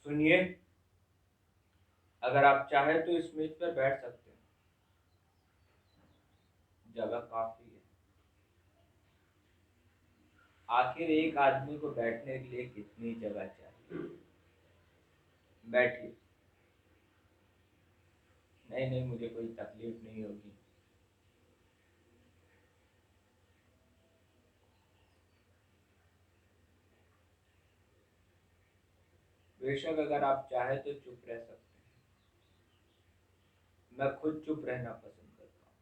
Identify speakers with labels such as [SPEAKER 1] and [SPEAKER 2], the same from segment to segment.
[SPEAKER 1] सुनिए, अगर आप चाहें तो इस मेज पर बैठ सकते हैं। जगह काफी है। आखिर एक आदमी को बैठने के लिए कितनी जगह चाहिए। बैठिए। नहीं नहीं, मुझे कोई तकलीफ नहीं होगी। बेशक अगर आप चाहें तो चुप रह सकते हैं। मैं खुद चुप रहना पसंद करता हूँ।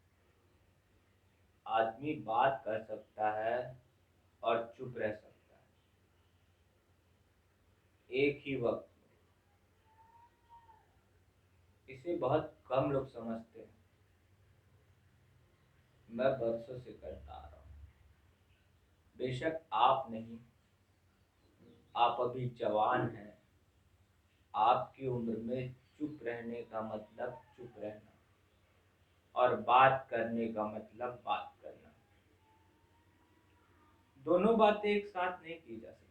[SPEAKER 1] आदमी बात कर सकता है और चुप रह सकता है एक ही वक्त में। इसे बहुत कम लोग समझते हैं। मैं बरसों से करता आ रहा हूँ। बेशक आप नहीं। आप अभी जवान हैं। आपकी उम्र में चुप रहने का मतलब चुप रहना, और बात करने का मतलब बात करना। दोनों बातें एक साथ नहीं की जा सकती।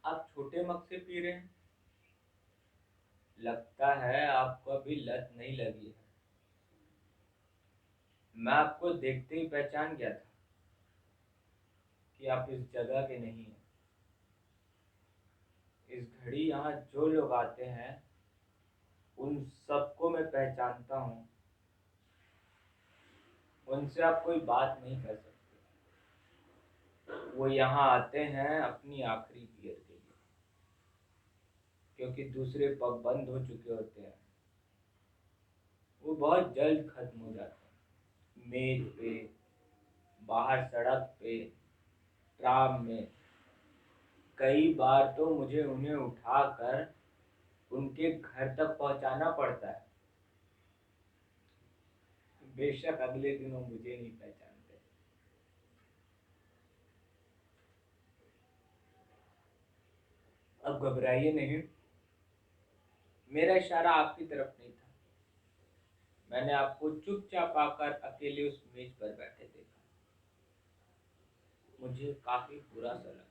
[SPEAKER 1] आप छोटे मग से पी रहे हैं। लगता है आपको अभी लत नहीं लगी है। मैं आपको देखते ही पहचान गया था कि आप इस जगह के नहीं हैं। इस घड़ी यहाँ जो लोग आते हैं उन सबको मैं पहचानता हूँ। उनसे आप कोई बात नहीं कर सकते। वो यहाँ आते हैं अपनी आखिरी बियर के लिए, क्योंकि दूसरे पब बंद हो चुके होते हैं। वो बहुत जल्द खत्म हो जाते हैं। मेज पे, बाहर सड़क पे, ट्राम में। कई बार तो मुझे उन्हें उठाकर उनके घर तक पहुंचाना पड़ता है। बेशक अगले दिन वो मुझे नहीं पहचानते। अब घबराइए नहीं। मेरा इशारा आपकी तरफ नहीं था। मैंने आपको चुपचाप आकर अकेले उस मेज पर बैठे देखा। मुझे काफी बुरा सा लगा।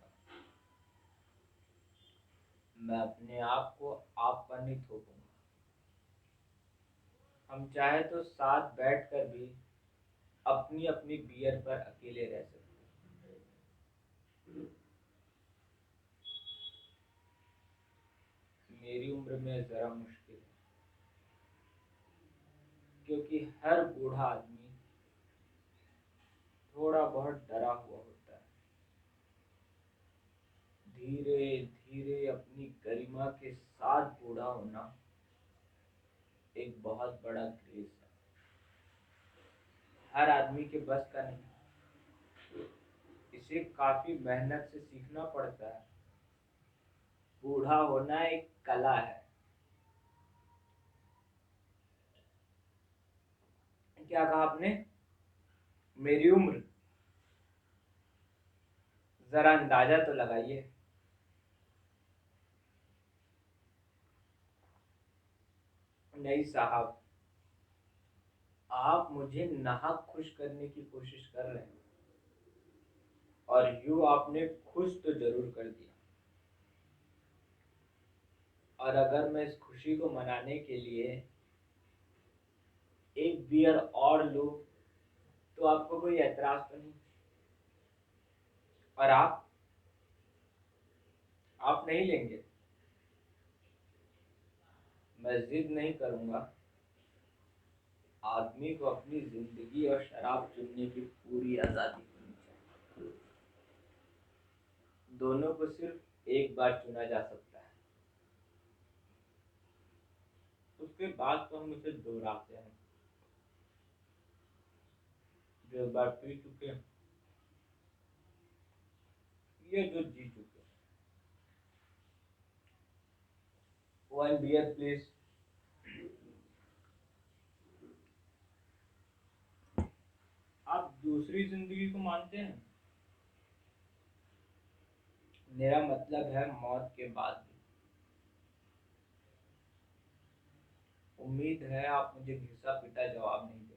[SPEAKER 1] मैं अपने आप को आप पर नहीं थोपूंगा। हम चाहे तो साथ बैठकर भी अपनी अपनी बियर पर अकेले रह सकते हैं। मेरी उम्र में जरा मुश्किल है, क्योंकि हर बूढ़ा आदमी थोड़ा बहुत डरा हुआ होता है। धीरे धीरे अपनी गरिमा के साथ बूढ़ा होना एक बहुत बड़ा ग्रेस है। हर आदमी के बस का नहीं। इसे काफी मेहनत से सीखना पड़ता है। बूढ़ा होना एक कला है। क्या कहा आपने? मेरी उम्र? जरा अंदाजा तो लगाइए। नहीं साहब, आप मुझे नाहक खुश करने की कोशिश कर रहे हैं, और यूं आपने खुश तो जरूर कर दिया। और अगर मैं इस खुशी को मनाने के लिए एक बियर और लूं तो आपको कोई एतराज तो नहीं? और आप नहीं लेंगे? मैं जिद नहीं करूंगा। आदमी को अपनी जिंदगी और शराब चुनने की पूरी आजादी होनी चाहिए। दोनों को सिर्फ एक बार चुना जा सकता है। उसके बाद तो हम इसे दोहराते हैं। जो एक बार पी चुके हैं, ये जो जी चुके हैं। One beer please. आप दूसरी जिंदगी को मानते हैं? मेरा मतलब है मौत के बाद भी। उम्मीद है आप मुझे घिसा पिटा जवाब नहीं देंगे।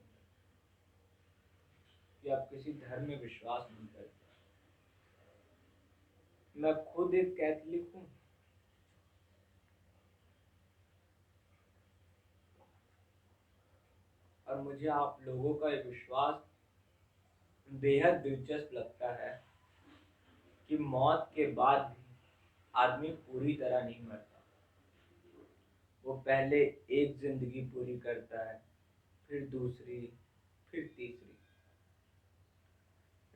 [SPEAKER 1] कि आप किसी धर्म में विश्वास नहीं करते। मैं खुद एक कैथलिक हूँ। और मुझे आप लोगों का ये विश्वास बेहद दिलचस्प लगता है कि मौत के बाद भी आदमी पूरी तरह नहीं मरता। वो पहले एक जिंदगी पूरी करता है, फिर दूसरी, फिर तीसरी।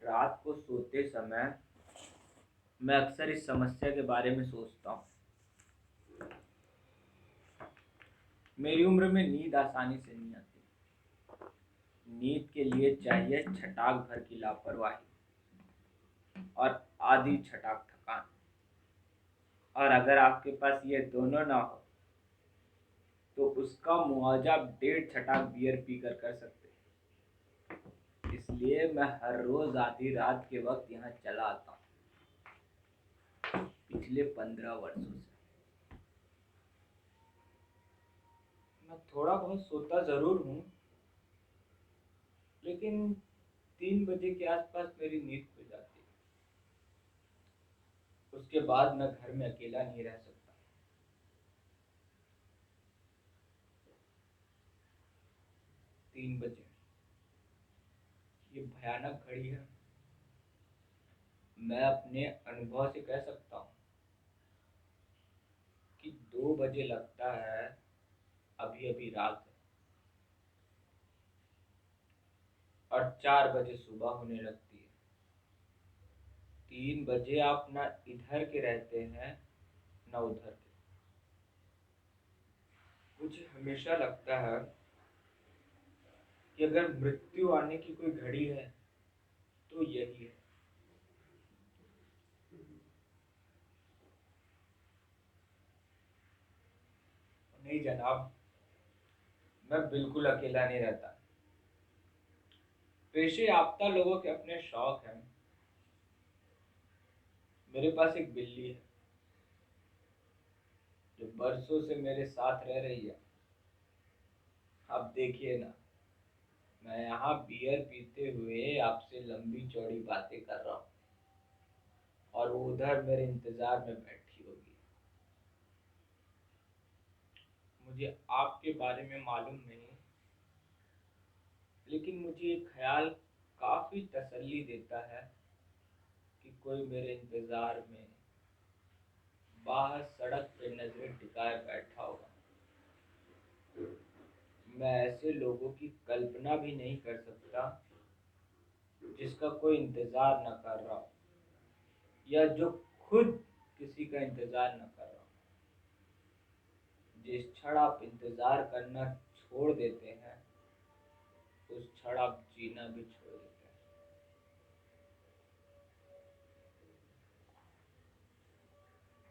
[SPEAKER 1] रात को सोते समय मैं अक्सर इस समस्या के बारे में सोचता हूँ। मेरी उम्र में नींद आसानी से नहीं आती। नींद के लिए चाहिए छटाक भर की लापरवाही और आधी छटाक थकान। और अगर आपके पास ये दोनों ना हो तो उसका मुआवजा 1.5 छटाक बियर पीकर कर सकते हैं। इसलिए मैं हर रोज आधी रात के वक्त यहाँ चला आता हूँ, पिछले 15 वर्षों से। मैं थोड़ा बहुत सोता जरूर हूँ, लेकिन 3 बजे के आसपास मेरी नींद खुल जाती है। उसके बाद मैं घर में अकेला नहीं रह सकता। 3 बजे, ये भयानक घड़ी है। मैं अपने अनुभव से कह सकता हूँ कि 2 बजे लगता है अभी अभी रात है, और 4 बजे सुबह होने लगती है। 3 बजे आप ना इधर के रहते हैं ना उधर के। मुझे हमेशा लगता है कि अगर मृत्यु आने की कोई घड़ी है तो यही है। नहीं जनाब, मैं बिल्कुल अकेला नहीं रहता। पेशे याफ्ता लोगों के अपने शौक हैं। मेरे पास एक बिल्ली है जो बरसों से मेरे साथ रह रही है। आप देखिए ना, मैं यहाँ बियर पीते हुए आपसे लंबी चौड़ी बातें कर रहा हूँ और वो उधर मेरे इंतजार में बैठी होगी। मुझे आपके बारे में मालूम नहीं, लेकिन मुझे ये ख्याल काफी तसल्ली देता है कि कोई मेरे इंतजार में बाहर सड़क पे नजरें टिकाए बैठा होगा। मैं ऐसे लोगों की कल्पना भी नहीं कर सकता जिसका कोई इंतजार न कर रहा हो, या जो खुद किसी का इंतजार न कर रहा हो। जिस क्षण आप इंतजार करना छोड़ देते हैं, उस क्षण आप जीना भी छोड़ देते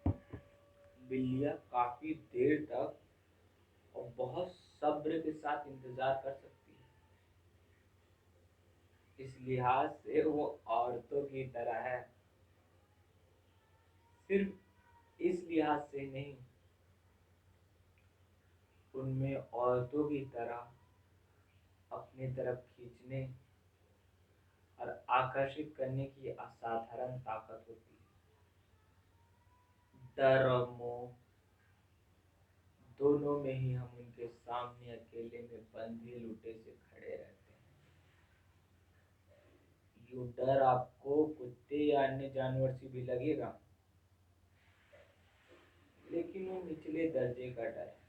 [SPEAKER 1] हैं। बिल्लियाँ काफी देर तक और बहुत सब्र के साथ इंतजार कर सकती है। इस लिहाज से वो औरतों की तरह है। सिर्फ इस लिहाज से नहीं, उनमें औरतों की तरह अपनी तरफ खींचने और आकर्षित करने की असाधारण ताकत होती है। डर और मोह दोनों में ही हम उनके सामने अकेले में बंधे लुटे से खड़े रहते हैं। ये डर आपको कुत्ते या अन्य जानवर से भी लगेगा, लेकिन वो निचले दर्जे का डर है।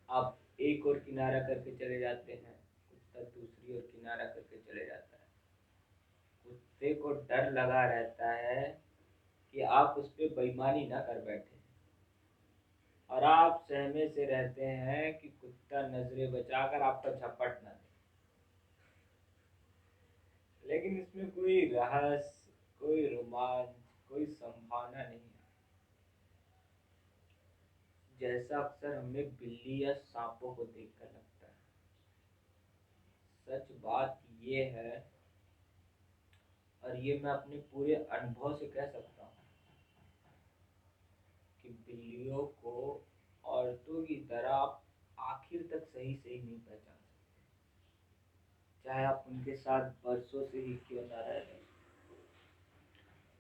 [SPEAKER 1] आप एक और किनारा करके चले जाते हैं, कुत्ता दूसरी ओर किनारा करके चले जाता है। कुत्ते को डर लगा रहता है कि आप उस पर बेईमानी ना कर बैठे, और आप सहमे से रहते हैं कि कुत्ता नजरें बचाकर आपका झपट न दे। लेकिन इसमें कोई रहस्य, कोई रोमांच, कोई संभावना नहीं है, जैसा अक्सर हमें बिल्ली या सांपों को देखकर लगता है। सच बात ये है, और ये मैं अपने पूरे अनुभव से कह सकता हूँ, कि बिल्लियों को औरतों की तरह आप आखिर तक सही सही नहीं पहचान सकते। चाहे आप उनके साथ बरसों से ही क्यों ना रह रहे।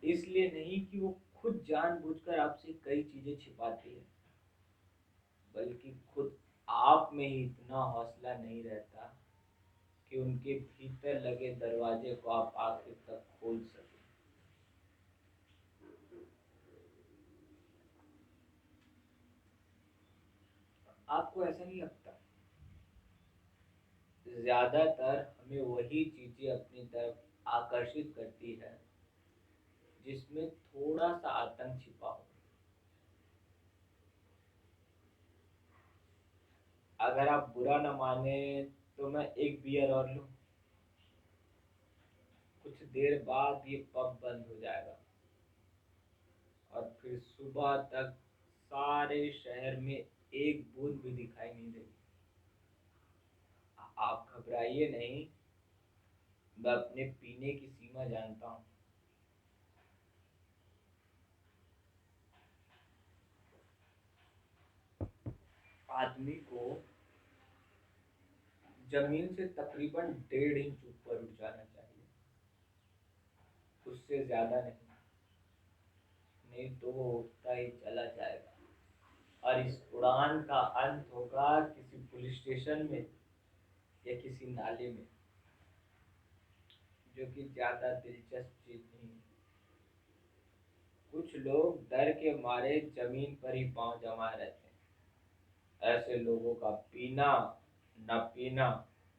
[SPEAKER 1] इसलिए नहीं कि वो खुद जानबूझकर आपसे कई चीजें छिपाती है, बल्कि खुद आप में ही इतना हौसला नहीं रहता कि उनके भीतर लगे दरवाजे को आप आखिर तक खोल सकें। आपको ऐसा नहीं लगता ज्यादातर हमें वही चीजें अपनी तरफ आकर्षित करती है जिसमें थोड़ा सा आतंक छिपा हो। अगर आप बुरा न माने तो मैं एक बियर और लूं। कुछ देर बाद ये पब बंद हो जाएगा और फिर सुबह तक सारे शहर में एक बूंद भी दिखाई नहीं देगी। आप घबराइए नहीं, मैं अपने पीने की सीमा जानता हूँ। आदमी को जमीन से तकरीबन 1.5 इंच ऊपर उठ जाना चाहिए, उससे ज्यादा नहीं। नहीं तो वो उठता ही चला जाएगा और इस उड़ान का अंत होगा किसी पुलिस स्टेशन में या किसी नाले में, जो कि ज्यादा दिलचस्प चीज नहीं है। कुछ लोग डर के मारे जमीन पर ही पांव जमाए रहते हैं। ऐसे लोगों का पीना न पीना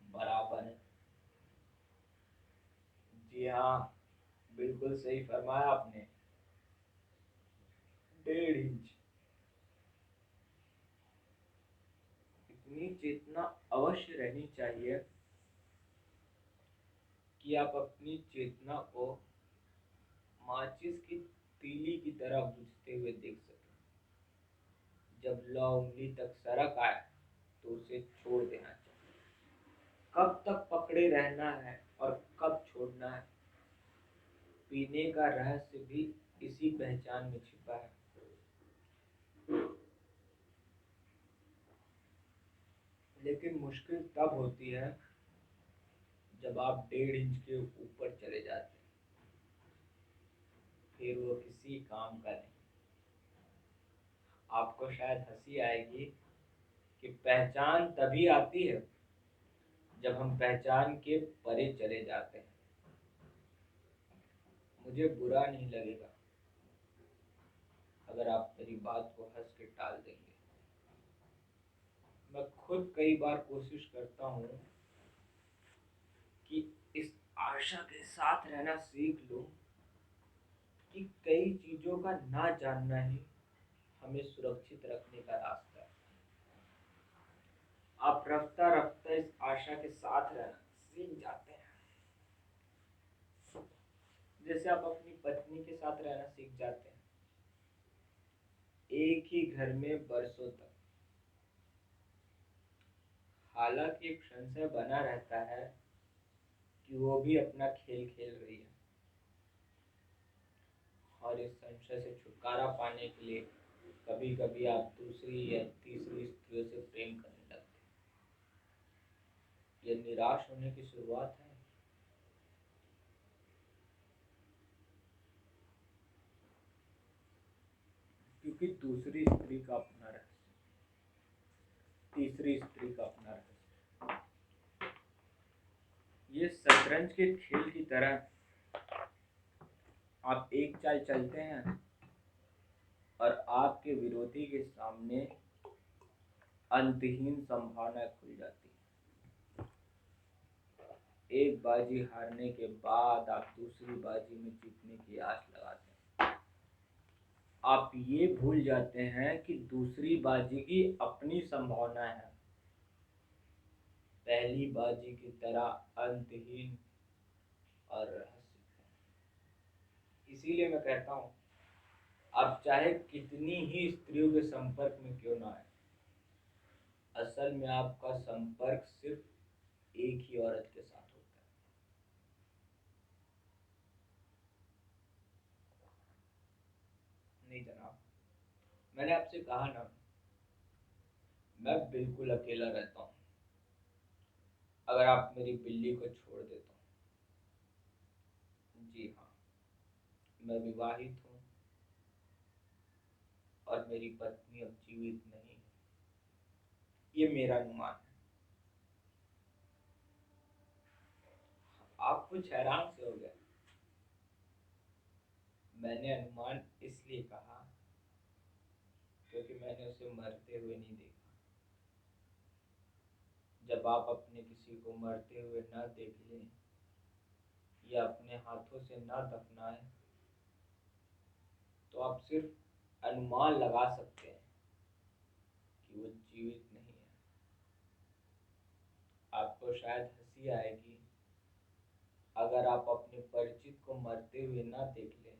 [SPEAKER 1] बराबर है। जी हाँ, बिल्कुल सही फरमाया आपने। 1.5 इंच। इतनी चेतना अवश्य रहनी चाहिए कि आप अपनी चेतना को माचिस की तीली की तरह बुझते हुए देख सकें। जब लौ उंगली तक सरक आए तो उसे छोड़ देना चाहिए। कब तक पकड़े रहना है और कब छोड़ना है, पीने का रहस्य भी इसी पहचान में छिपा है। लेकिन मुश्किल तब होती है जब आप 1.5 इंच के ऊपर चले जाते हैं। फिर वो किसी काम का नहीं। आपको शायद हंसी आएगी कि पहचान तभी आती है जब हम पहचान के परे चले जाते हैं। मुझे बुरा नहीं लगेगा अगर आप मेरी बात को हंस के टाल देंगे। मैं खुद कई बार कोशिश करता हूँ कि इस आशा के साथ रहना सीख लूं कि कई चीजों का ना जानना ही हमें सुरक्षित रखने का रास्ता है। आप रफ्ता रफ्ता इस आशा के साथ रहना सीख जाते हैं, जैसे आप अपनी पत्नी के साथ रहना सीख जाते हैं, एक ही घर में बरसों तक। हालांकि एक संशय बना रहता है कि वो भी अपना खेल खेल रही है, और इस संशय से छुटकारा पाने के लिए कभी कभी आप दूसरी या तीसरी स्त्रियों से प्रेम करने लगते हैं। ये निराश होने की शुरुआत है। क्योंकि दूसरी स्त्री का अपना रहस्य, तीसरी स्त्री का अपना रहस्य। ये शतरंज के खेल की तरह। आप एक चाल चलते हैं और आपके विरोधी के सामने अंतहीन संभावनाएं खुल जाती हैं। एक बाजी हारने के बाद आप दूसरी बाजी में जीतने की आस लगाते हैं। आप ये भूल जाते हैं कि दूसरी बाजी की अपनी संभावना है, पहली बाजी की तरह अंतहीन और रहस्यमय। इसीलिए मैं कहता हूँ, आप चाहे कितनी ही स्त्रियों के संपर्क में क्यों ना आए, असल में आपका संपर्क सिर्फ एक ही औरत के साथ होता है। नहीं जनाब, मैंने आपसे कहा ना, मैं बिल्कुल अकेला रहता हूँ। अगर आप मेरी बिल्ली को छोड़ दे तो। जी हाँ, मैं विवाहित हूँ और मेरी पत्नी अब जीवित नहीं है। ये मेरा अनुमान है। आप कुछ हैरान से हो गए। मैंने अनुमान इसलिए कहा क्योंकि मैंने उसे मरते हुए नहीं देखा। जब आप अपने किसी को मरते हुए न देख लें या अपने हाथों से न दफनाएं तो आप सिर्फ अनुमान लगा सकते हैं कि वो जीवित नहीं है। आपको शायद हंसी आएगी अगर आप अपने परिचित को मरते हुए न देख लें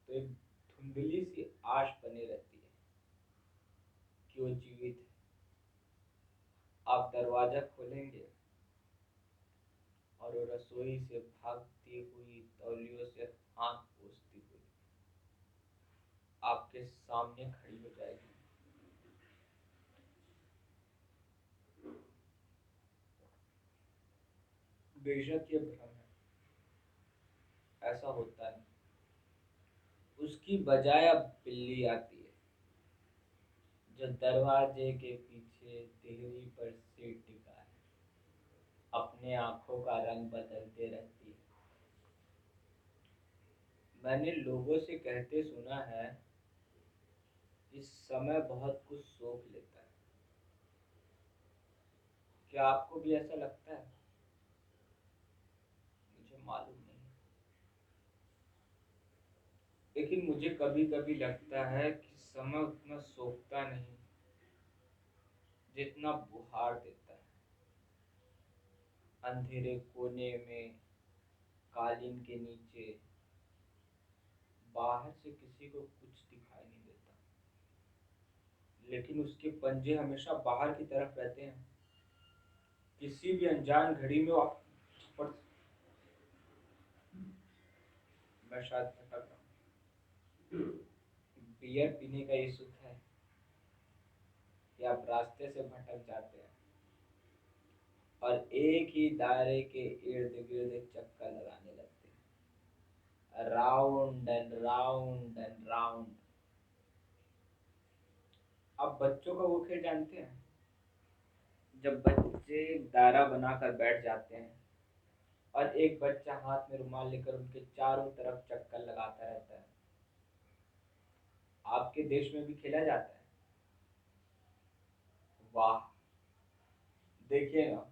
[SPEAKER 1] तो एक धुंधली सी आश बनी रहती है कि वो जीवित है। आप दरवाजा खोलेंगे और वो रसोई से भागती हुई तौलियों से हाथ पोंछती हुई आपके सामने खड़ी हो जाएगी। बेशक ये भ्रम है, ऐसा होता नहीं। उसकी बजाय अब बिल्ली आती है जो दरवाजे के पीछे देहरी पर सिर टिका है, अपने आंखों का रंग बदलते रहती है। मैंने लोगों से कहते सुना है कि समय बहुत कुछ सोख लेता है। क्या आपको भी ऐसा लगता है? मुझे मालूम नहीं, लेकिन मुझे कभी कभी लगता है कि समय उतना सोखता नहीं जितना बुहार देता है। अंधेरे कोने में, कालीन के नीचे, बाहर से किसी को कुछ दिखाई नहीं देता, लेकिन उसके पंजे हमेशा बाहर की तरफ रहते हैं। किसी भी अनजान घड़ी में वो आप पर। मैं शायद भटक रहा हूँ। बियर पीने का ये सुख है कि आप रास्ते से भटक जाते हैं और एक ही दायरे के इर्द गिर्द चक्कर लगाने लगते हैं, round and round and round. आप बच्चों का वो खेल जानते हैं, जब बच्चे दायरा बनाकर बैठ जाते हैं और एक बच्चा हाथ में रुमाल लेकर उनके चारों तरफ चक्कर लगाता रहता है। आपके देश में भी खेला जाता है। वाह, देखिए ना,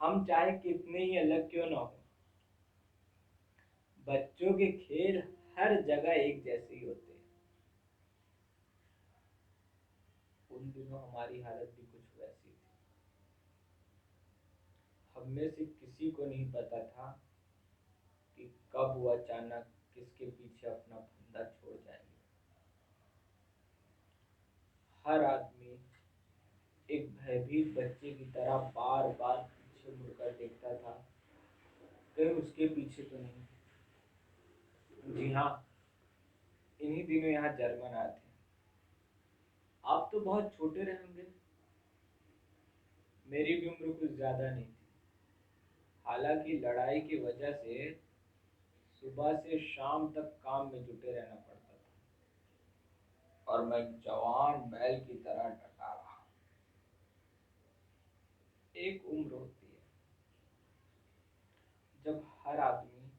[SPEAKER 1] हम चाहे कितने ही अलग क्यों ना हो, बच्चों के खेल हर जगह एक जैसे ही होते हैं। उन दिनों हमारी हालत भी कुछ वैसी थी। हम में से किसी को नहीं पता था कि कब वो अचानक किसके पीछे अपना फंदा छोड़ जाएंगे। हर आदमी एक भयभीत बच्चे की तरह बार बार पीछे मुड़कर देखता था, कहीं उसके पीछे तो नहीं। जी हाँ, इन्हीं दिनों यहाँ जर्मन आए थे। आप तो बहुत छोटे रहे होंगे। मेरी भी उम्र कुछ ज्यादा नहीं थी। हालांकि लड़ाई की वजह से सुबह से शाम तक काम में जुटे रहना पड़ता था और मैं जवान बैल की तरह डटा रहा। एक उम्र होती है जब हर आदमी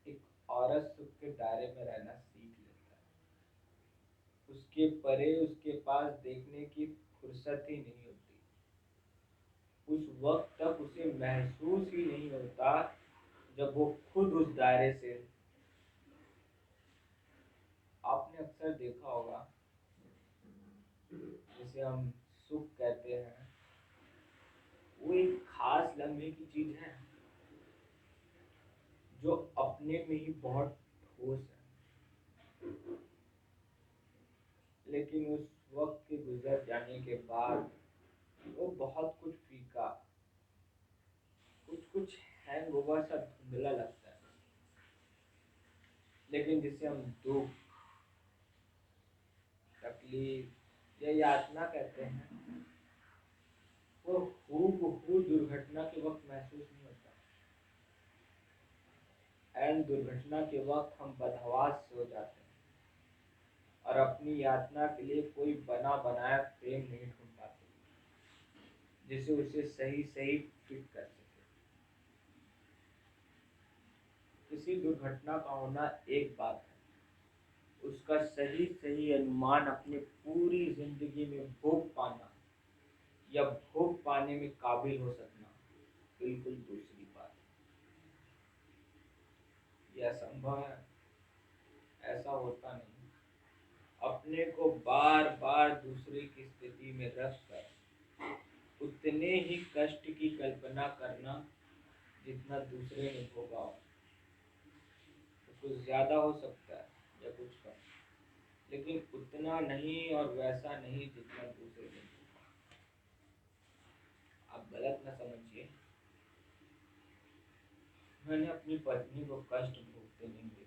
[SPEAKER 1] एक औरत सुख के दायरे में रहना सीख लेता है। उसके परे उसके पास देखने की फुर्सत ही नहीं होती। उस वक्त तक उसे महसूस ही नहीं होता जब वो खुद उस दायरे से। आपने अक्सर देखा होगा, जिसे हम सुख कहते हैं, वो एक खास लम्हे की चीज है जो अपने में ही बहुत ठोस है, लेकिन उस वक्त के गुजर जाने के बाद वो बहुत कुछ फीका, कुछ कुछ हैंगओवर सा धुंधला लगता है। लेकिन जिसे हम दुख, तकलीफ या यातना कहते हैं, वो हूबहू दुर्घटना के वक्त महसूस नहीं होता। ऐन दुर्घटना के वक्त हम बदहवास से हो जाते हैं और अपनी यातना के लिए कोई बना बनाया फ्रेम नहीं ढूंढ पाते जिसे उसे सही सही फिट कर सके। किसी दुर्घटना का होना एक बात है, उसका सही सही अनुमान अपने पूरी जिंदगी में भोग पाना या भोग पाने में काबिल हो सकना बिल्कुल दूसरी बात है। यह असंभव है, ऐसा होता नहीं। अपने को बार बार दूसरे की स्थिति में रख कर उतने ही कष्ट की कल्पना करना जितना दूसरे ने भोगा हो। तो कुछ ज्यादा हो सकता है या कुछ कम, लेकिन उतना नहीं और वैसा नहीं जितना दूसरे ने भोगा। आप गलत ना समझिए, मैंने अपनी पत्नी को कष्ट भोगते नहीं देखा।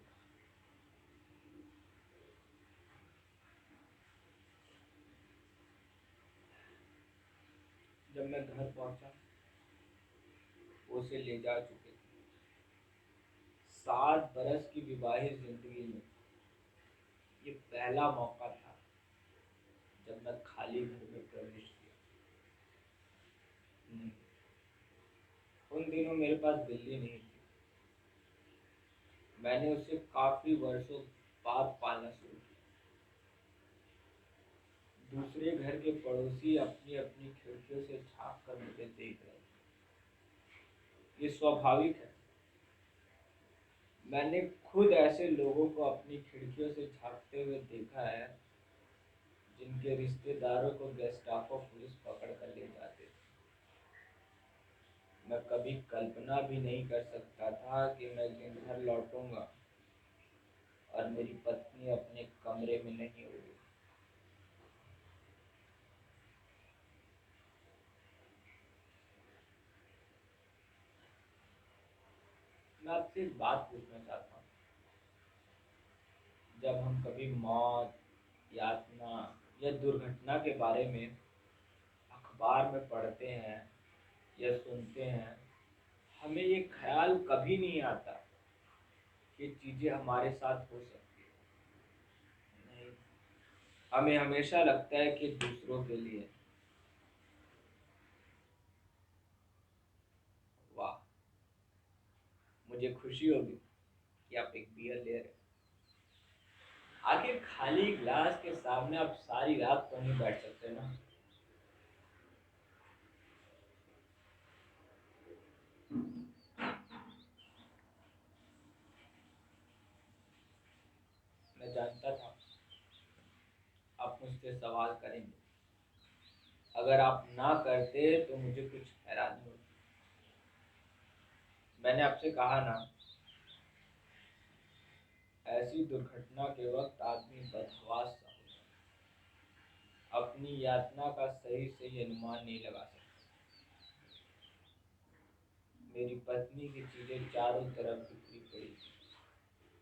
[SPEAKER 1] जब मैं घर पहुंचा, वो उसे ले जा चुके थे। 7 बरस की विवाहित जिंदगी में ये पहला मौका था जब मैं खाली घर में प्रवेश किया। नहीं, उन दिनों मेरे पास बिल्ली नहीं थी। मैंने उसे काफी वर्षों बाद पालना शुरू किया। दूसरे घर के पड़ोसी अपनी अपनी खिड़कियों से झांक कर मुझे देख रहे थे। ये स्वाभाविक है। मैंने खुद ऐसे लोगों को अपनी खिड़कियों से झांकते हुए देखा है जिनके रिश्तेदारों को गेस्टापो पुलिस पकड़ कर ले जाते थे। मैं कभी कल्पना भी नहीं कर सकता था कि मैं एक दिन घर लौटूंगा और मेरी पत्नी अपने कमरे में नहीं होगी। मैं आपसे एक बात पूछना चाहता हूँ। जब हम कभी मौत, यातना या दुर्घटना के बारे में अखबार में पढ़ते हैं या सुनते हैं, हमें ये ख्याल कभी नहीं आता कि चीजें हमारे साथ हो सकती है। नहीं, हमें हमेशा लगता है कि दूसरों के लिए। वाह, मुझे खुशी होगी कि आप एक बियर ले रहे हैं। आखिर खाली ग्लास के सामने आप सारी रात तो नहीं बैठ सकते ना। मैं जानता था आप मुझसे सवाल करेंगे। अगर आप ना करते तो मुझे कुछ हैरानी होती। मैंने आपसे कहा ना, ऐसी दुर्घटना के वक्त आदमी बदहवास सा हो जाता है, अपनी यातना का सही सही अनुमान नहीं लगा सकता। मेरी पत्नी की चीजें चारों तरफ बिखरी पड़ी थी।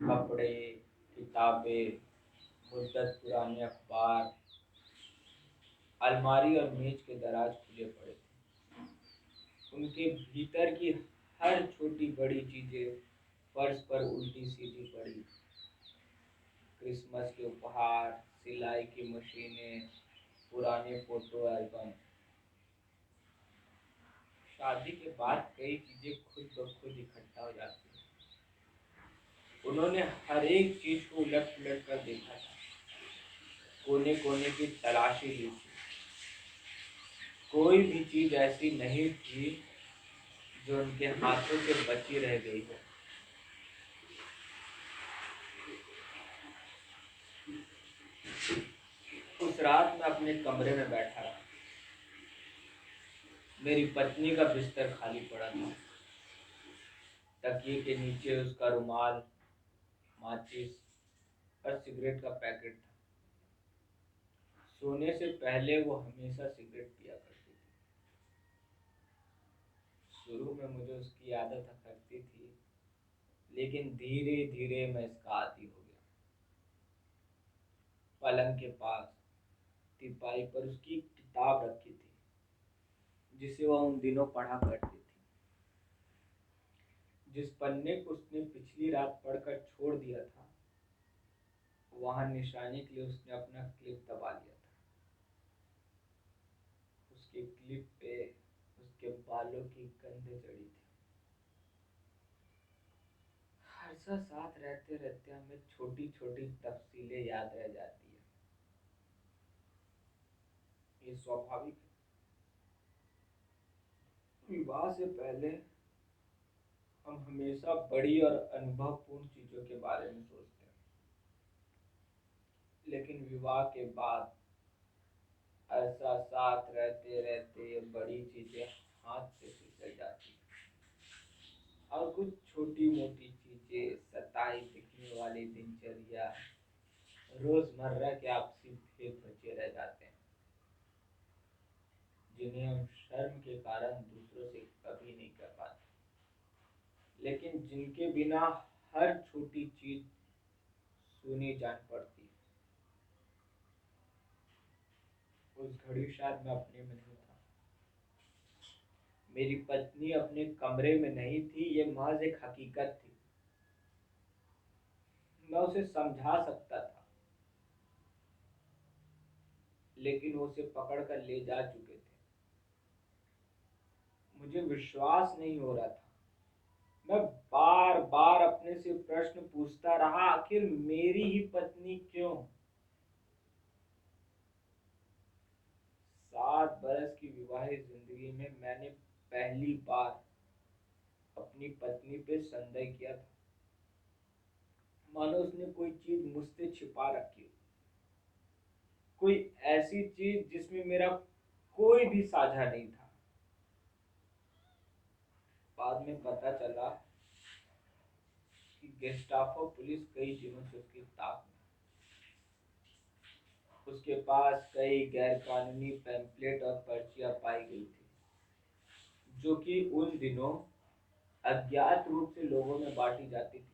[SPEAKER 1] कपड़े, किताबें, मुद्दत पुराने अखबार, अलमारी और मेज के दराज खुले पड़े थे। उनके भीतर की हर छोटी बड़ी चीजें फर्श पर उल्टी सीधी पड़ी। क्रिसमस के उपहार, सिलाई की मशीनें, पुराने फोटो एल्बम। शादी के बाद कई चीजें खुद ब खुद इकट्ठा हो जाती हैं। उन्होंने हर एक चीज को उलट पुलट कर देखा था, कोने कोने की तलाशी ली थी। कोई भी चीज ऐसी नहीं थी जो उनके हाथों से बची रह गई हो। उस रात मैं अपने कमरे में बैठा रहा। मेरी पत्नी का बिस्तर खाली पड़ा था। तकिए के नीचे उसका रुमाल, माचिस और सिगरेट का पैकेट था। सोने से पहले वो हमेशा सिगरेट पिया करती थी। शुरू में मुझे उसकी आदत अखरती थी, लेकिन धीरे धीरे मैं इसका आदी हो गया। पलंग के पास तिपाई पर उसकी एक किताब रखी थी। जिसे वह उन दिनों पढ़ा करती थी। जिस पन्ने को उसने पिछली रात पढ़कर छोड़ दिया था, वहां निशानी के लिए उसने अपना क्लिप दबा लिया था। उसके क्लिप पे उसके बालों की गंध चढ़ी थी। हर्षा, साथ रहते रहते हमें छोटी छोटी तफसीलें याद रह जाती है। ये स्वाभाविक है। विवाह से पहले हम हमेशा बड़ी और अनुभवपूर्ण चीजों के बारे में सोचते हैं, लेकिन विवाह के बाद ऐसा साथ रहते रहते ये बड़ी चीजें हाथ से फिसल जाती हैं और कुछ छोटी मोटी चीजें, सताई दिखने वाली दिनचर्या, रोजमर्रा के आपसी भेद बचे रह जाते हैं, जिन्हें हम शर्म के कारण दूसरों से कभी नहीं कर पाते, लेकिन जिनके बिना हर छोटी चीज सुनी जान पड़ती है। उस घड़ी शायद मैं अपने में नहीं था, मेरी पत्नी अपने कमरे में नहीं थी, ये महज एक हकीकत थी। मैं उसे समझा सकता था, लेकिन वो उसे पकड़ कर ले जा चुके थे। मुझे विश्वास नहीं हो रहा था। मैं बार बार अपने से प्रश्न पूछता रहा, आखिर मेरी ही पत्नी क्यों? 7 बरस की विवाहित जिंदगी में मैंने पहली बार अपनी पत्नी पे संदेह किया था, मानो उसने कोई चीज मुझसे छिपा रखी हो, कोई ऐसी चीज जिसमें मेरा कोई भी साझा नहीं था। बाद में पता चला कि गेस्टापो पुलिस कई दिनों से उसकी ताक में। उसके पास कई गैरकानूनी पैम्फलेट और पर्चियां पाई गई थी, जो कि उन दिनों अज्ञात रूप से लोगों में बांटी जाती थी।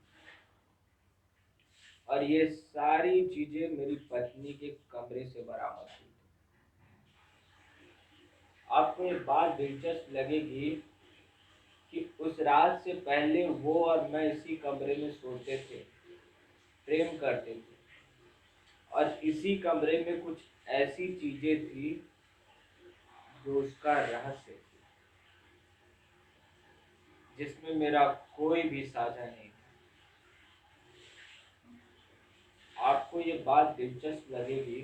[SPEAKER 1] और ये सारी चीजें मेरी पत्नी के कमरे से बरामद हुई थी। आपको ये बात दिलचस्प लगेगी कि उस रात से पहले वो और मैं इसी कमरे में सोते थे, प्रेम करते थे, और इसी कमरे में कुछ ऐसी चीजें थी जो उसका रहस्य थी, जिसमें मेरा कोई भी साझा नहीं था। आपको ये बात दिलचस्प लगेगी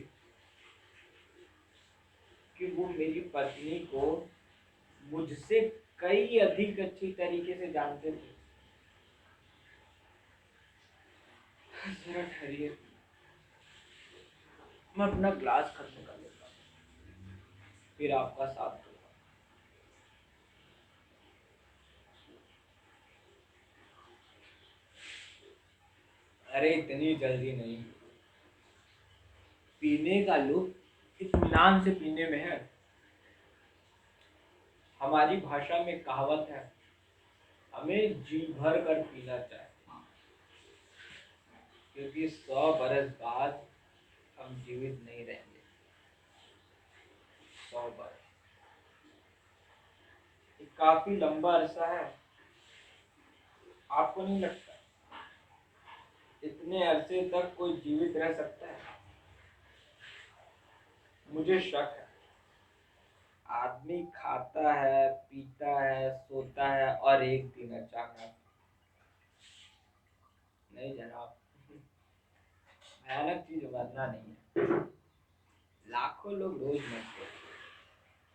[SPEAKER 1] कि वो मेरी पत्नी को मुझसे कई अधिक अच्छी तरीके से जानते थे। जरा ठहरिए, मैं अपना क्लास खत्म कर लेता हूँ, फिर आपका साथ दूंगा। अरे इतनी जल्दी नहीं, पीने का लुत्फ इत्मीनान से पीने में है। हमारी भाषा में कहावत है, हमें जी भर कर पीना चाहिए, क्योंकि 100 बरस बाद हम जीवित नहीं रहेंगे। 100 बरस ये काफी लंबा अरसा है, आपको नहीं लगता? इतने अरसे तक कोई जीवित रह सकता है? मुझे शक है। आदमी खाता है, पीता है, सोता है, और एक दिन अचानक, नहीं जनाब, भयानक चीज मरना नहीं है। लाखों लोग रोज मरते हैं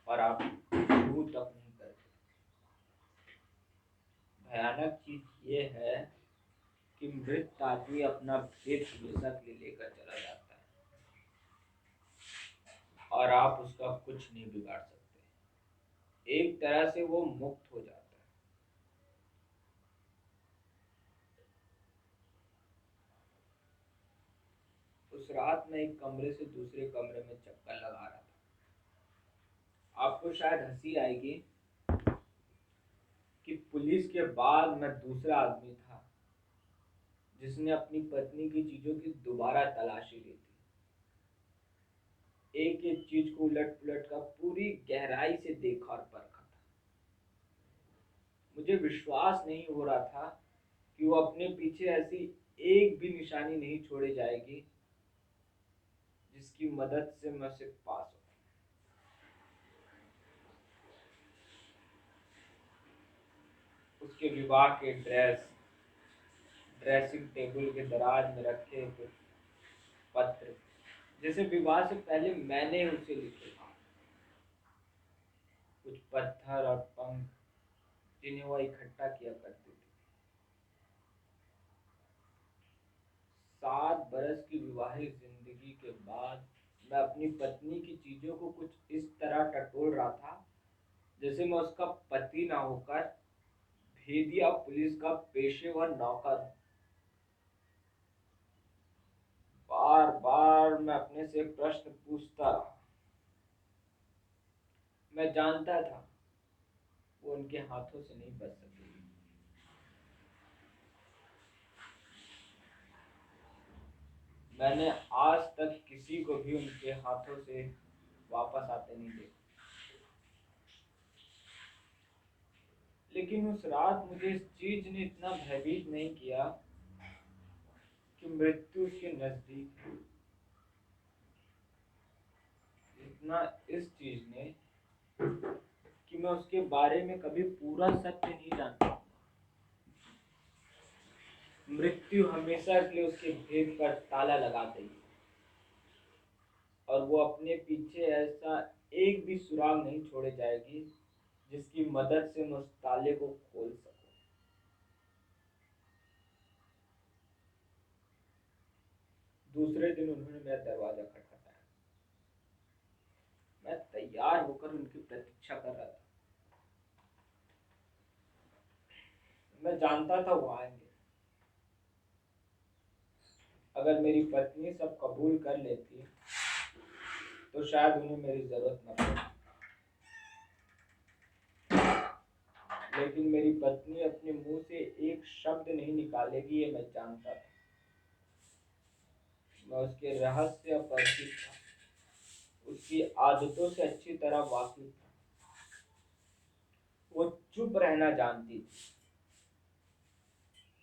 [SPEAKER 1] और आप छू तक नहीं करते। भयानक चीज ये है कि मृत आदमी अपना भेद हमेशा के लिए लेकर चला जाता है और आप उसका कुछ नहीं बिगाड़ सकते। एक तरह से वो मुक्त हो जाता है। उस रात मैं एक कमरे से दूसरे कमरे में चक्कर लगा रहा था। आपको शायद हंसी आएगी कि पुलिस के बाद मैं दूसरा आदमी था जिसने अपनी पत्नी की चीजों की दोबारा तलाशी ली थी। एक एक चीज को उलट पुलट कर पूरी गहराई से देखा और परखा। मुझे विश्वास नहीं हो रहा था कि वो अपने पीछे ऐसी एक भी निशानी नहीं छोड़े जाएगी जिसकी मदद से मैं उसे पा सकूं। उसके विवाह के ड्रेसिंग टेबल के दराज में रखे कुछ पत्र, जैसे विवाह से पहले मैंने उसे लिखे थे। कुछ पत्थर और पंख जिन्हें वह इकट्ठा किया करती थी। 7 बरस की विवाहित जिंदगी के बाद मैं अपनी पत्नी की चीजों को कुछ इस तरह टटोल रहा था जैसे मैं उसका पति ना होकर भेदिया पुलिस का पेशेवर नौकर हूं। बार बार मैं अपने से प्रश्न पूछता रहा। मैं जानता था वो उनके हाथों से नहीं बच सकेगी। मैंने आज तक किसी को भी उनके हाथों से वापस आते नहीं देखा। लेकिन उस रात मुझे इस चीज ने इतना भयभीत नहीं किया कि मृत्यु उसके नजदीक है, जितना इस चीज ने कि मैं उसके बारे में कभी पूरा सत्य नहीं जानता। मृत्यु हमेशा के लिए उसके भेद पर ताला लगा देगी और वो अपने पीछे ऐसा एक भी सुराग नहीं छोड़े जाएगी जिसकी मदद से मैं उस ताले को खोल सकूं। दूसरे दिन उन्होंने मेरा दरवाजा खटखटाया। मैं तैयार होकर उनकी प्रतीक्षा कर रहा था। मैं जानता था वो आएंगे। अगर मेरी पत्नी सब कबूल कर लेती तो शायद उन्हें मेरी जरूरत न पड़ती। लेकिन मेरी पत्नी अपने मुंह से एक शब्द नहीं निकालेगी, ये मैं जानता था। मैं उसके रहस्य परिचित था, उसकी आदतों से अच्छी तरह वाकिफ था। वो चुप रहना जानती थी,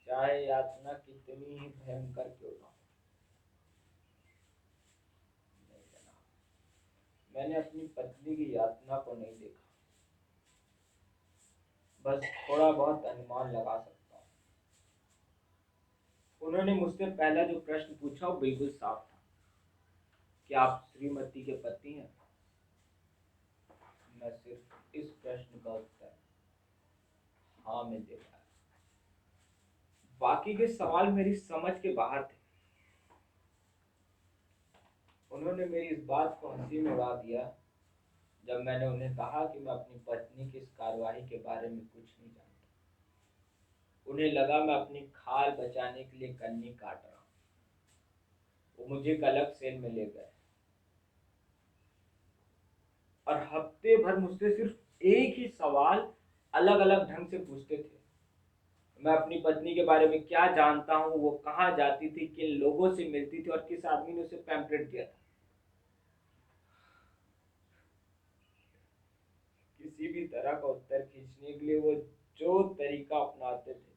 [SPEAKER 1] चाहे यातना कितनी ही भयंकर क्यों ना हो। नहीं जनाब, मैंने अपनी पत्नी की यातना को नहीं देखा, बस थोड़ा बहुत अनुमान लगा सकता हूँ। उन्होंने मुझसे पहला जो प्रश्न पूछा वो बिल्कुल साफ था। क्या आप श्रीमती के पति हैं? मैं सिर्फ इस प्रश्न का उत्तर हाँ में दे पाया। बाकी के सवाल मेरी समझ के बाहर थे। उन्होंने मेरी इस बात को हंसी में उड़ा दिया जब मैंने उन्हें कहा कि मैं अपनी पत्नी की इस कार्रवाई के बारे में कुछ नहीं जानता। उन्हें लगा मैं अपनी खाल बचाने के लिए कन्नी काट रहा हूँ। वो मुझे एक अलग सेल में ले गए और हफ्ते भर मुझसे सिर्फ एक ही सवाल अलग अलग ढंग से पूछते थे। मैं अपनी पत्नी के बारे में क्या जानता हूँ, वो कहाँ जाती थी, किन लोगों से मिलती थी और किस आदमी ने उसे पैम्पलेट दिया था। किसी भी तरह का उत्तर खींचने के लिए वो जो तरीका अपनाते थे,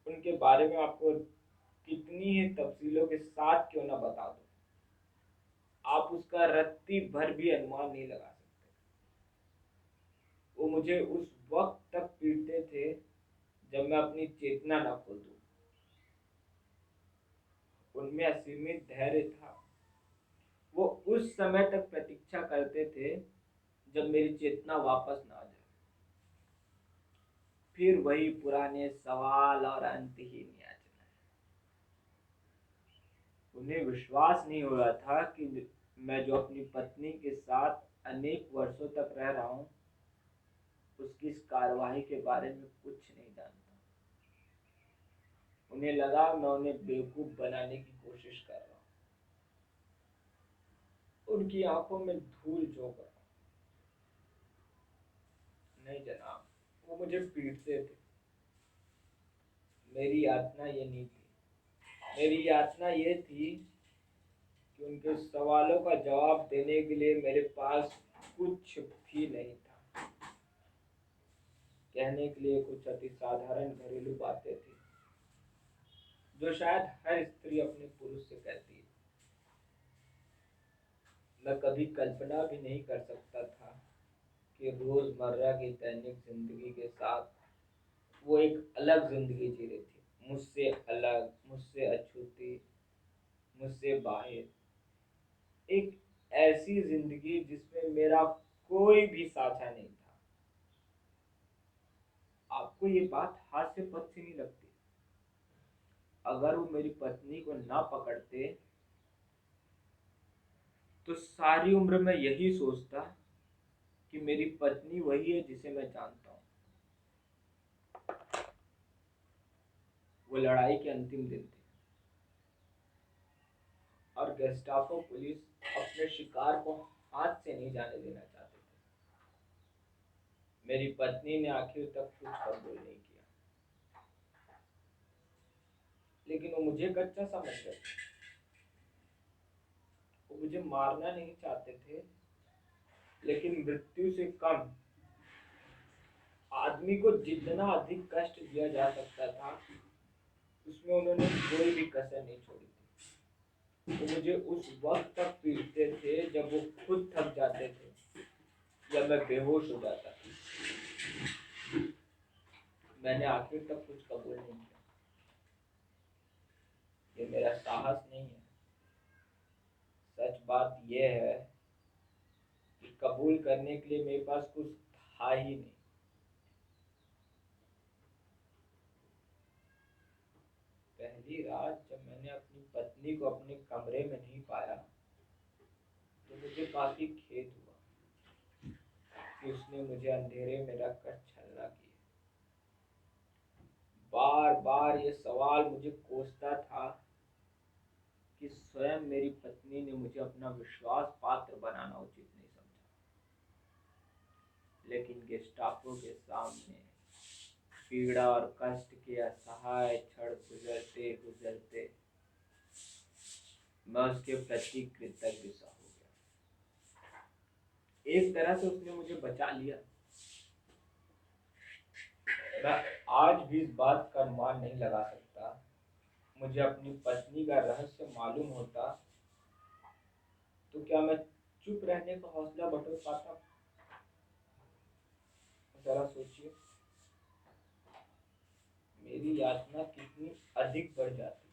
[SPEAKER 1] उनके बारे में आपको कितनी ही तफसीलों के साथ क्यों ना बता दो, आप उसका रत्ती भर भी अनुमान नहीं लगा सकते। वो मुझे उस वक्त तक पीटते थे जब मैं अपनी चेतना न खो दूं। उनमें असीमित धैर्य था। वो उस समय तक प्रतीक्षा करते थे जब मेरी चेतना वापस ना आ जाए। फिर वही पुराने सवाल और अंतहीन याचना। उन्हें विश्वास नहीं हो रहा था कि मैं जो अपनी पत्नी के साथ अनेक वर्षों तक रह रहा हूँ, उसकी इस कार्रवाई के बारे में कुछ नहीं जानता। उन्हें लगा मैं उन्हें बेवकूफ बनाने की कोशिश कर रहा हूँ, उनकी आंखों में धूल झोंक रहा हूँ। नहीं जनाब, वो मुझे पीटते थे। मेरी यातना ये नहीं थी। मेरी यातना ये थी कि उनके सवालों का जवाब देने के लिए मेरे पास कुछ भी नहीं था। कहने के लिए कुछ अति साधारण घरेलू बातें थी जो शायद हर स्त्री अपने पुरुष से कहती है। मैं कभी कल्पना भी नहीं कर सकता था कि रोजमर्रा की दैनिक जिंदगी के साथ वो एक अलग जिंदगी जी रही थी, मुझसे अलग, मुझसे अछूती, मुझसे बाहर। एक ऐसी जिंदगी जिसमें मेरा कोई भी साझा नहीं था। आपको ये बात हास्य पद से नहीं लगती? अगर वो मेरी पत्नी को ना पकड़ते तो सारी उम्र मैं यही सोचता कि मेरी पत्नी वही है जिसे मैं जानता हूँ। वो लड़ाई के अंतिम दिन थे और गेस्टापो पुलिस अपने शिकार को हाथ से नहीं जाने देना चाहते थे। मेरी पत्नी ने आखिर तक कुछ कबूल नहीं किया, लेकिन वो मुझे कच्चा समझ गए। वो मुझे मारना नहीं चाहते थे, लेकिन मृत्यु से कम आदमी को जितना अधिक कष्ट दिया जा सकता था उसमें उन्होंने कोई भी कसर नहीं छोड़ी थी। वो मुझे उस वक्त तक पीटते थे जब वो खुद थक जाते थे, जब मैं बेहोश हो जाता था। मैंने आखिर तक कुछ कबूल नहीं किया। ये मेरा साहस नहीं है। सच बात यह है कि कबूल करने के लिए मेरे पास कुछ था ही नहीं। पहली रात जब मैंने अपनी पत्नी को अपने कमरे में नहीं पाया तो मुझे काफी खेद हुआ कि उसने मुझे अंधेरे में रखकर छलना की। बार बार ये सवाल मुझे कोसता था कि स्वयं मेरी पत्नी ने मुझे अपना विश्वास पात्र बनाना उचित नहीं समझा। लेकिन गेस्टापो के सामने पीड़ा और कष्ट के असहाय क्षण गुजरते गुजरते मैं उसके प्रति कृतज्ञ सा हो गया। एक तरह से उसने मुझे बचा लिया। मैं आज भी इस बात का अनुमान नहीं लगा सकता। मुझे अपनी पत्नी का रहस्य मालूम होता तो क्या मैं चुप रहने का हौसला बटोर पाता? जरा सोचिए, मेरी यातना कितनी अधिक बढ़ जाती।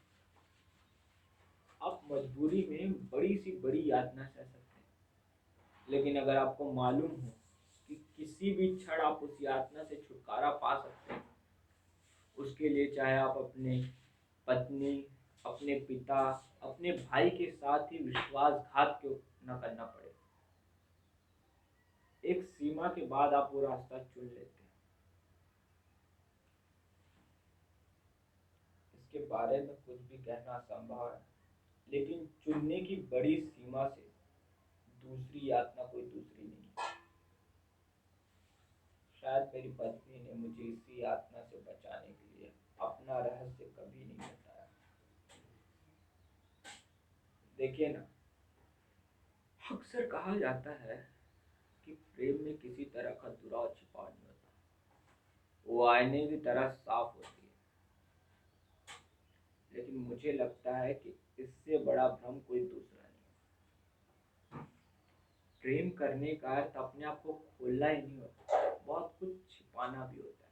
[SPEAKER 1] आप मजबूरी में बड़ी सी बड़ी यातना सह सकते हैं, लेकिन अगर आपको मालूम हो कि किसी भी क्षण आप उस यातना से छुटकारा पा सकते हैं, उसके लिए चाहे आप अपने पत्नी, अपने पिता, अपने भाई के साथ ही विश्वासघात क्यों न करना पड़े, एक सीमा के बाद आप वो रास्ता चुन लेते हैं। इसके बारे में कुछ भी कहना असंभव है, लेकिन चुनने की बड़ी सीमा से दूसरी यातना कोई दूसरी नहीं है। शायद मेरी पत्नी ने मुझे इसी यातना से बचाने के लिए अपना रहस्य कभी नहीं बताया। देखिए ना, अक्सर कहा जाता है कि प्रेम में किसी तरह का दुराव छिपा नहीं होता, वो आईने की तरह साफ होती है। लेकिन मुझे लगता है कि इससे बड़ा भ्रम कोई दूसरा नहीं है। प्रेम करने का अर्थ अपने आप को खोलना ही नहीं होता, बहुत कुछ छिपाना भी होता है,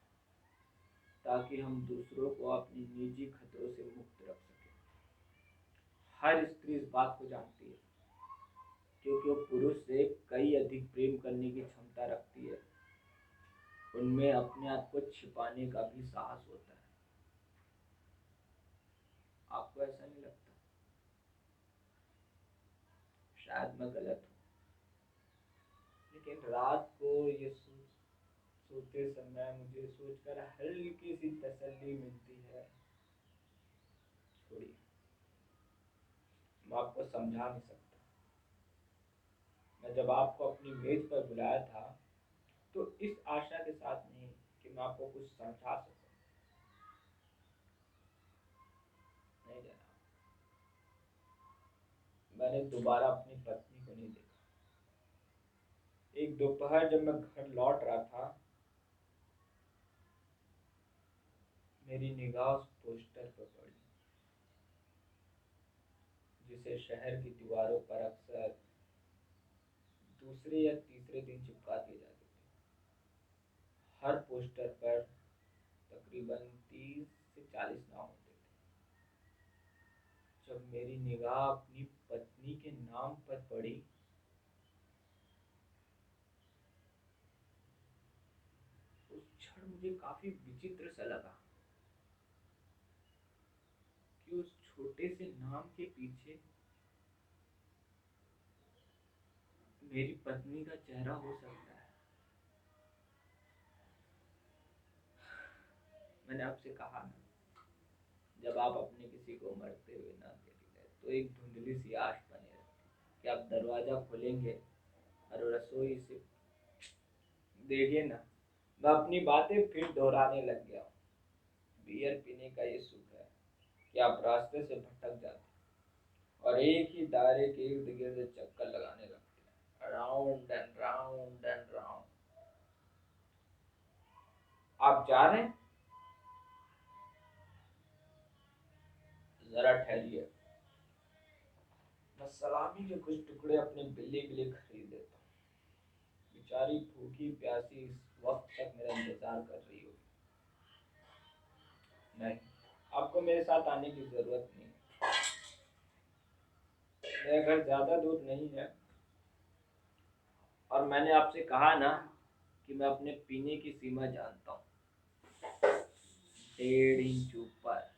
[SPEAKER 1] ताकि हम दूसरों को अपनी निजी खतरों से मुक्त रख सकें। हर स्त्री इस बात को जानती है, क्योंकि वो पुरुष से कई अधिक प्रेम करने की क्षमता रखती है। उनमें अपने आप को छिपाने का भी साहस होता है। आपको ऐसा नहीं लगता? शायद मैं गलत हूँ, लेकिन रात को ये सोते समय मुझे सोचकर हल्की सी तसल्ली मिलती है। छोड़िए, मैं आपको समझा नहीं सकता। मैं जब आपको अपनी मेज पर बुलाया था तो इस आशा के साथ नहीं कि मैं आपको कुछ समझा सकूं। नहीं जनाब, मैंने दोबारा अपनी पत्नी को नहीं देखा। एक दोपहर जब मैं घर लौट रहा था मेरी निगाह उस पोस्टर पर पड़ी जिसे शहर की दीवारों पर अक्सर दूसरे या तीसरे दिन चिपका दिए जाते थे। हर पोस्टर पर तकरीबन 30 से 40 नाम होते थे। जब मेरी निगाह अपनी पत्नी के नाम पर पड़ी, उस क्षण मुझे काफी विचित्र सा लगा कि उस छोटे से नाम के पीछे मेरी पत्नी का चेहरा हो सकता है। मैंने आपसे कहा ना, जब आप अपने किसी को मरते हुए ना देखेंगे तो एक धुंधली सी आश बनी रहती है कि आप दरवाजा खोलेंगे और रसोई से देखिए ना। मैं अपनी बातें फिर दोहराने लग गया हूँ। बियर पीने का ये सुख है कि आप रास्ते से भटक जाते हैं और एक ही दायरे के इर्द गिर्द चक्कर लगाने लगते हैं, round and round and round. आप जा रहे हैं, जरा ठहरिए। मैं सलामी के कुछ टुकड़े अपनी बिल्ली के लिए खरीद देता हूँ। बेचारी भूखी प्यासी इस वक्त तक मेरा इंतजार कर रही होगी। नहीं, आपको मेरे साथ आने की जरूरत नहीं। मेरा घर ज्यादा दूर नहीं है और मैंने आपसे कहा ना कि मैं अपने पीने की सीमा जानता हूँ। 1.5 इंच ऊपर।